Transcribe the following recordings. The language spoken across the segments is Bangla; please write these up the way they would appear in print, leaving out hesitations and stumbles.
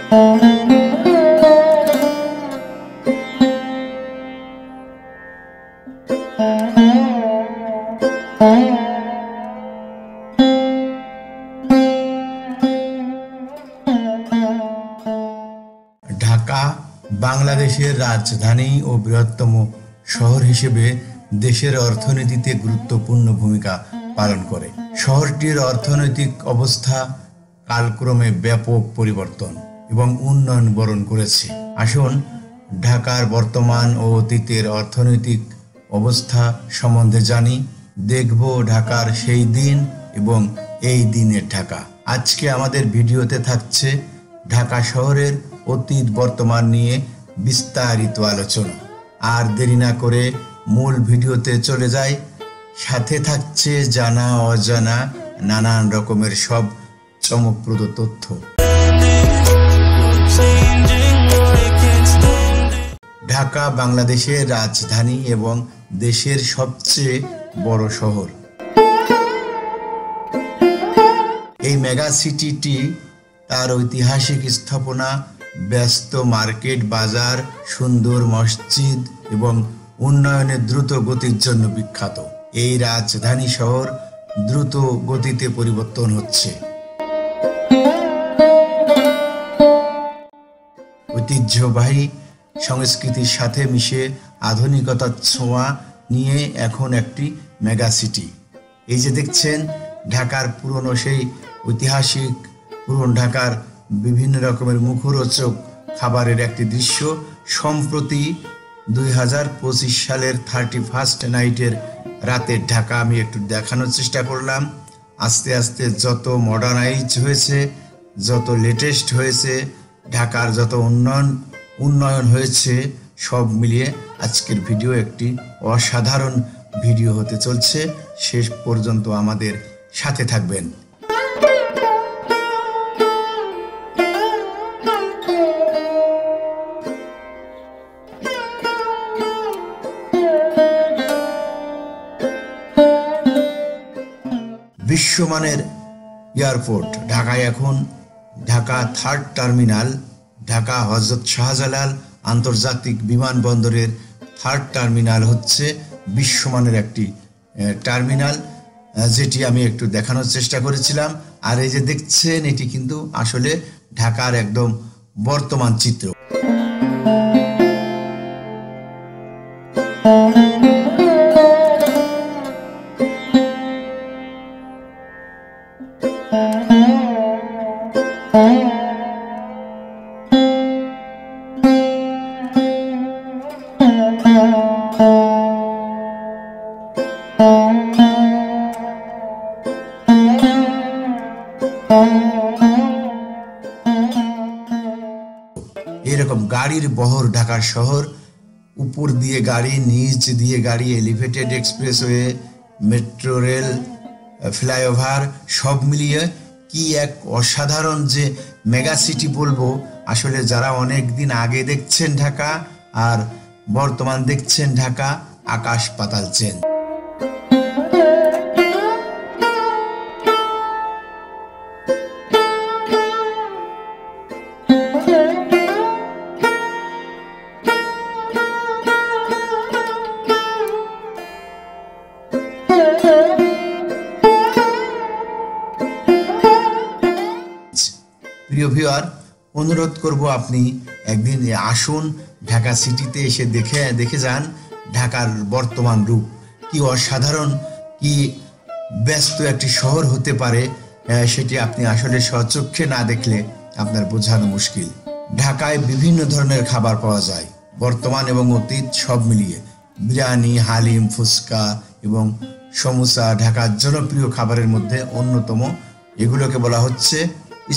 ঢাকা বাংলাদেশের রাজধানী ও বৃহত্তম শহর হিসেবে দেশের অর্থনীতিতে গুরুত্বপূর্ণ ভূমিকা পালন করে। শহরটির অর্থনৈতিক অবস্থা কালক্রমে ব্যাপক পরিবর্তন এবং উন্নয়ন বরণ করেছে। আসুন ঢাকার বর্তমান ও অতীতের অর্থনৈতিক অবস্থা সম্বন্ধে জানি। দেখব ঢাকার সেই দিন এবং এই দিনের ঢাকা। আজকে আমাদের ভিডিওতে থাকছে ঢাকা শহরের অতীত বর্তমান নিয়ে বিস্তারিত আলোচনা। আর দেরি না করে মূল ভিডিওতে চলে যাই। সাথে থাকছে জানা অজানা নানান রকমের সব চমকপ্রদ তথ্য। ঢাকা বাংলাদেশের রাজধানী এবং দেশের সবচেয়ে বড় শহর। এই মেগা সিটিটি তার ঐতিহাসিক স্থাপনা, ব্যস্ত মার্কেট বাজার, সুন্দর মসজিদ এবং উন্নয়নের দ্রুত গতির জন্য বিখ্যাত। এই রাজধানী শহর দ্রুত গতিতে পরিবর্তন হচ্ছে। ঐতিহ্যবাহী সংস্কৃতির সাথে মিশে আধুনিকতার ছোঁয়া নিয়ে এখন একটি মেগা সিটি। এই যে দেখছেন ঢাকার পুরনো সেই ঐতিহাসিক পুরনো ঢাকার বিভিন্ন রকমের মুখরোচক খাবারের একটি দৃশ্য সম্প্রতি 2025 সালের 31st নাইটের রাতের ঢাকা আমি একটু দেখানোর চেষ্টা করলাম। আস্তে আস্তে যত মডার্নাইজ হয়েছে, যত লেটেস্ট হয়েছে, ঢাকার যত উন্নয়ন হয়েছে, সব মিলিয়ে আজকের ভিডিও একটি অসাধারণ ভিডিও হতে চলছে। শেষ পর্যন্ত আমাদের সাথে থাকবেন। বিশ্বমানের এয়ারপোর্ট ঢাকায় এখন ঢাকা 3rd টার্মিনাল, ঢাকা হযরত শাহজালাল আন্তর্জাতিক বিমানবন্দরের 3rd টার্মিনাল হচ্ছে বিশ্বমানের একটি টার্মিনাল, যেটি আমি একটু দেখানোর চেষ্টা করেছিলাম। আর এই যে দেখছেন এটি কিন্তু আসলে ঢাকার একদম বর্তমান চিত্র। এরকম গাড়ির বহর ঢাকার শহর, উপর দিয়ে গাড়ি, নিচ দিয়ে গাড়ি, elevated expressway, metro rail, flyover, সব মিলিয়ে কি এক অসাধারণ যে মেগা সিটি বলবো। আসলে যারা অনেক দিন আগে দেখছেন ঢাকা আর বর্তমান দেখছেন ঢাকা, আকাশ পাতাল চেঞ্জ। প্রিয় ভিউয়ার, অনুরোধ করব আপনি একদিন আসুন ঢাকা সিটিতে এসে দেখে যান ঢাকার বর্তমান রূপ। কি অসাধারণ, কি ব্যস্ত একটি শহর হতে পারে, সেটি আপনি আসলে স্বচক্ষে না দেখলে আপনার বোঝানো মুশকিল। ঢাকায় বিভিন্ন ধরনের খাবার পাওয়া যায়, বর্তমান এবং অতীত সব মিলিয়ে। বিরিয়ানি, হালিম, ফুচকা এবং সমোসা ঢাকার জনপ্রিয় খাবারের মধ্যে অন্যতম। এগুলোকে বলা হচ্ছে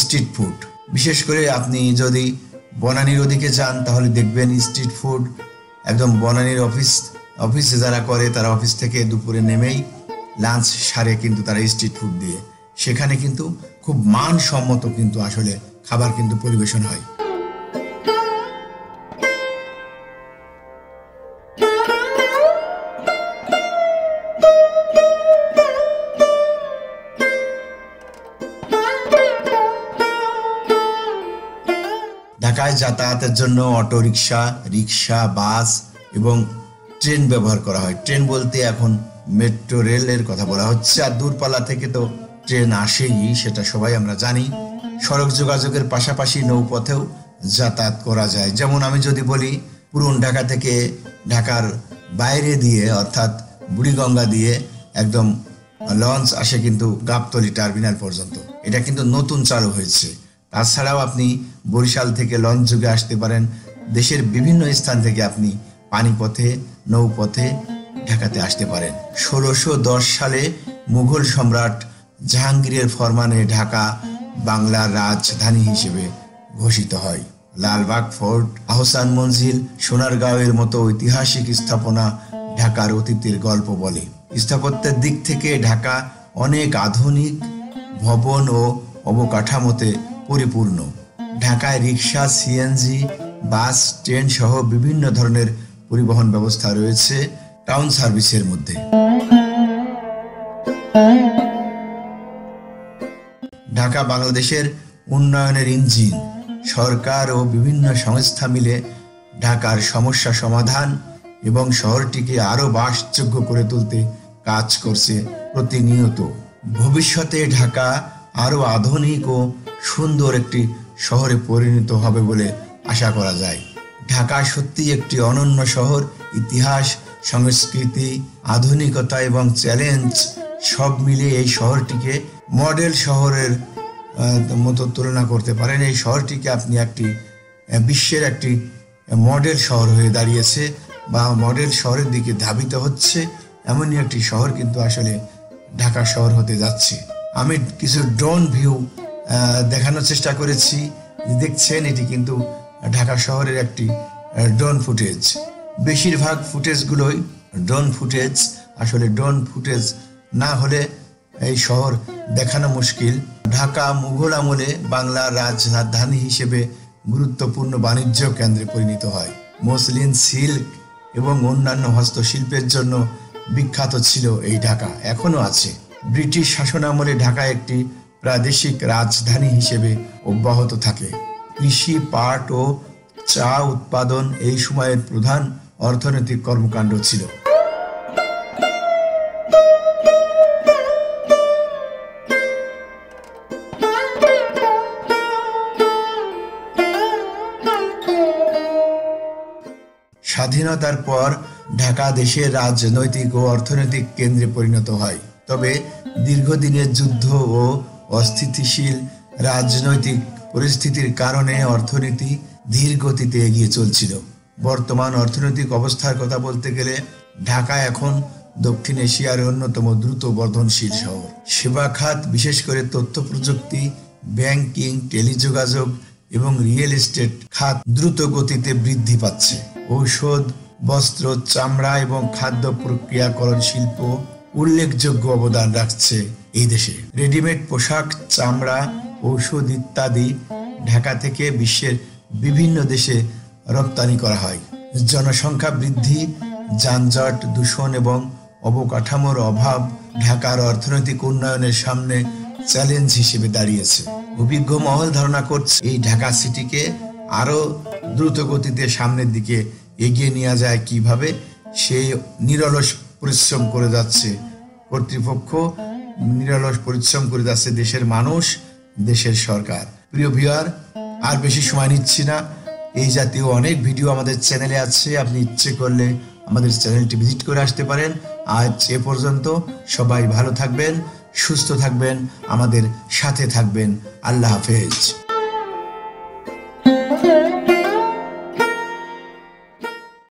স্ট্রিট ফুড। বিশেষ করে আপনি যদি বনানীর ওদিকে যান তাহলে দেখবেন স্ট্রিট ফুড একদম বনানীর অফিসে যারা করে তারা অফিস থেকে দুপুরে নেমেই লাঞ্চ সারে কিন্তু তারা স্ট্রিট ফুড দিয়ে, সেখানে কিন্তু খুব মানসম্মত কিন্তু আসলে খাবার কিন্তু পরিবেশন হয়। ঢাকায় যাতায়াতের জন্য অটোরিকশা, রিক্সা, বাস এবং ট্রেন ব্যবহার করা হয়। ট্রেন বলতে এখন মেট্রো রেলের কথা বলা হচ্ছে, আর দূরপাল্লা থেকে তো ট্রেন আসেই, সেটা সবাই আমরা জানি। সড়ক যোগাযোগের পাশাপাশি নৌপথেও যাতায়াত করা যায়। যেমন আমি যদি বলি, পুরান ঢাকা থেকে ঢাকার বাইরে দিয়ে অর্থাৎ বুড়িগঙ্গা দিয়ে একদম লঞ্চ আসে কিন্তু গাবতলী টার্মিনাল পর্যন্ত। এটা কিন্তু নতুন চালু হয়েছে। তাছাড়াও আপনি বরিশাল থেকে লঞ্চ যোগে আসতে পারেন। দেশের বিভিন্ন স্থান থেকে আপনি পানিপথে, নৌপথে ঢাকাতে আসতে পারেন। 1610 সালে মুঘল সম্রাট জাহাঙ্গীরের ফরমানে ঢাকা বাংলার রাজধানী হিসেবে ঘোষিত হয়। লালবাগ ফোর্ট, আহসান মঞ্জিল, সোনারগাঁওয়ের মতো ঐতিহাসিক স্থাপনা ঢাকার অতীতের গল্প বলে। স্থাপত্যের দিক থেকে ঢাকা অনেক আধুনিক ভবন ও অবকাঠামোতে পরিপূর্ণ। ঢাকায় রিক্সা, সিএনজি, বাস, ট্রেন সহ বিভিন্ন ধরনের পরিবহন ব্যবস্থা রয়েছে টাউন সার্ভিসের মধ্যে। ঢাকা বাংলাদেশের উন্নয়নের ইঞ্জিন। সরকার ও বিভিন্ন সংস্থা মিলে ঢাকার সমস্যা সমাধান এবং শহরটিকে আরো বাসযোগ্য করে তুলতে কাজ করছে প্রতিনিয়ত। ভবিষ্যতে ঢাকা আরো আধুনিক ও সুন্দর একটি শহরে পরিণত হবে বলে আশা করা যায়। ঢাকা সত্যি একটি অনন্য শহর। ইতিহাস, সংস্কৃতি, আধুনিকতা এবং চ্যালেঞ্জ সব মিলিয়ে এই শহরটিকে মডেল শহরের মতো তুলনা করতে পারেন। এই শহরটিকে আপনি একটি বিশ্বের একটি মডেল শহর হয়ে দাঁড়িয়েছে বা মডেল শহরের দিকে ধাবিত হচ্ছে, এমনই একটি শহর কিন্তু আসলে ঢাকা শহর হতে যাচ্ছে। আমি কিছু ড্রোন ভিউ দেখানোর চেষ্টা করেছি। দেখছেন, এটি কিন্তু ঢাকা শহরের একটি ড্রোন ফুটেজ। বেশিরভাগ ফুটেজগুলোই ড্রোন ফুটেজ। আসলে ড্রোন ফুটেজ না হলে এই শহর দেখানো মুশকিল। ঢাকা মুঘল আমলে বাংলার রাজধানী হিসেবে গুরুত্বপূর্ণ বাণিজ্য কেন্দ্রে পরিণত হয়। মসলিন, সিল্ক এবং অন্যান্য হস্তশিল্পের জন্য বিখ্যাত ছিল এই ঢাকা, এখনো আছে। ব্রিটিশ শাসন আমলে ঢাকা একটি প্রাদেশিক রাজধানী হিসেবে অব্যাহত থাকে। কৃষি, পাট ও চা উৎপাদন এই সময়ের প্রধান অর্থনৈতিক কর্মকাণ্ড ছিল। স্বাধীনতার পর ঢাকা দেশের রাজনৈতিক ও অর্থনৈতিক কেন্দ্রে পরিণত হয়। তবে দীর্ঘদিনের যুদ্ধ ও অস্থিতিশীল রাজনৈতিক পরিস্থিতির কারণে অর্থনীতি ধীর গতিতে এগিয়ে চলছিল। বর্তমান অর্থনৈতিক অবস্থার কথা বলতে গেলে ঢাকা এখন দক্ষিণ এশিয়ার অন্যতম দ্রুত বর্ধনশীল শহর। সেবা খাত, বিশেষ করে তথ্য প্রযুক্তি, ব্যাংকিং, টেলিযোগাযোগ এবং রিয়েল এস্টেট খাত দ্রুত গতিতে বৃদ্ধি পাচ্ছে। ঔষধ, বস্ত্র, চামড়া এবং খাদ্য প্রক্রিয়াকরণ শিল্প উল্লেখযোগ্য অবদান রাখছে এই দেশে। রেডিমেড পোশাক, চামড়া, ঔষধ ইত্যাদি ঢাকা থেকে বিশ্বের বিভিন্ন দেশে রপ্তানি করা হয়। জনসংখ্যা বৃদ্ধি, যানজট, দূষণ এবং অবকাঠামোর অভাব ঢাকার অর্থনৈতিক উন্নয়নের সামনে চ্যালেঞ্জ হিসেবে দাঁড়িয়েছে। অভিজ্ঞ মহল ধারণা করছে এই ঢাকা সিটিকে আরো দ্রুত গতিতে সামনের দিকে এগিয়ে নিয়ে যায় কিভাবে, সেই নিরলস পরিশ্রম করে যাচ্ছে কর্তৃপক্ষ, নিরলস পরিশ্রম করে যাচ্ছে দেশের মানুষ, দেশের সরকার। প্রিয় ভিউয়ার, আর বেশি সময় নিচ্ছি না। এই জাতীয় অনেক ভিডিও আমাদের চ্যানেলে আছে, আপনি ইচ্ছে করলে আমাদের চ্যানেলটি ভিজিট করে আসতে পারেন। আজ এ পর্যন্ত। সবাই ভালো থাকবেন, সুস্থ থাকবেন, আমাদের সাথে থাকবেন। আল্লাহ হাফেজ।